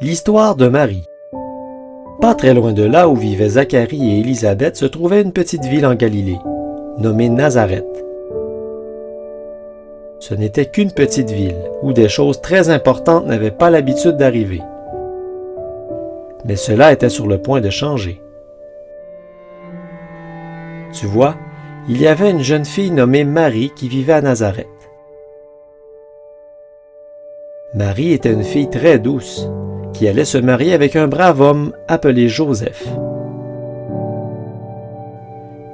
L'histoire de Marie. Pas très loin de là où vivaient Zacharie et Élisabeth se trouvait une petite ville en Galilée, nommée Nazareth. Ce n'était qu'une petite ville où des choses très importantes n'avaient pas l'habitude d'arriver. Mais cela était sur le point de changer. Tu vois, il y avait une jeune fille nommée Marie qui vivait à Nazareth. Marie était une fille très douce, qui allait se marier avec un brave homme appelé Joseph.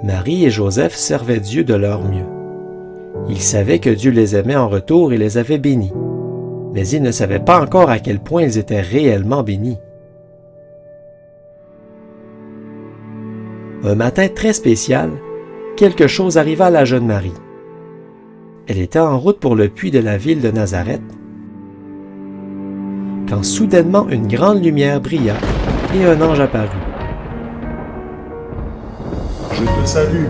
Marie et Joseph servaient Dieu de leur mieux. Ils savaient que Dieu les aimait en retour et les avait bénis, mais ils ne savaient pas encore à quel point ils étaient réellement bénis. Un matin très spécial, quelque chose arriva à la jeune Marie. Elle était en route pour le puits de la ville de Nazareth, quand soudainement une grande lumière brilla et un ange apparut. Je te salue,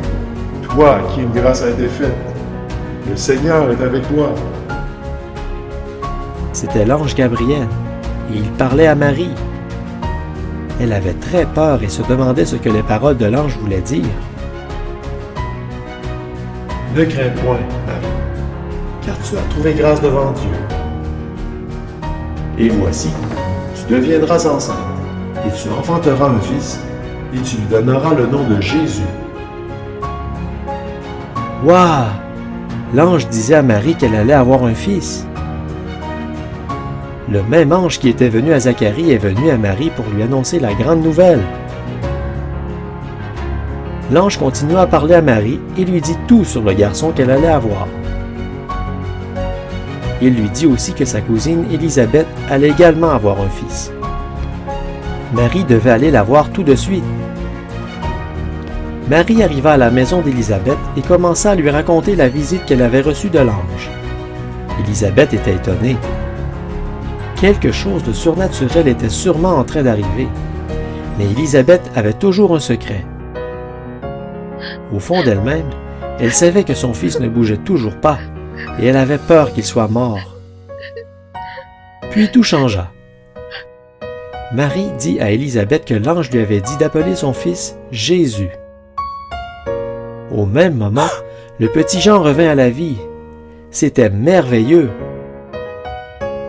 toi à qui une grâce a été faite. Le Seigneur est avec toi. C'était l'ange Gabriel, et il parlait à Marie. Elle avait très peur et se demandait ce que les paroles de l'ange voulaient dire. Ne crains point, Marie, car tu as trouvé grâce devant Dieu. Et voici, tu deviendras enceinte, et tu enfanteras un fils, et tu lui donneras le nom de Jésus. Waouh! L'ange disait à Marie qu'elle allait avoir un fils. Le même ange qui était venu à Zacharie est venu à Marie pour lui annoncer la grande nouvelle. L'ange continua à parler à Marie et lui dit tout sur le garçon qu'elle allait avoir. Il lui dit aussi que sa cousine Élisabeth allait également avoir un fils. Marie devait aller la voir tout de suite. Marie arriva à la maison d'Élisabeth et commença à lui raconter la visite qu'elle avait reçue de l'ange. Élisabeth était étonnée. Quelque chose de surnaturel était sûrement en train d'arriver, mais Élisabeth avait toujours un secret. Au fond d'elle-même, elle savait que son fils ne bougeait toujours pas, et elle avait peur qu'il soit mort. Puis tout changea. Marie dit à Élisabeth que l'ange lui avait dit d'appeler son fils Jésus. Au même moment, le petit Jean revint à la vie. C'était merveilleux.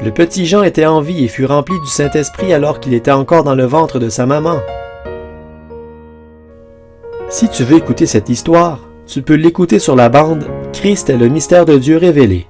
Le petit Jean était en vie et fut rempli du Saint-Esprit alors qu'il était encore dans le ventre de sa maman. Si tu veux écouter cette histoire, tu peux l'écouter sur la bande « Christ est le mystère de Dieu révélé ».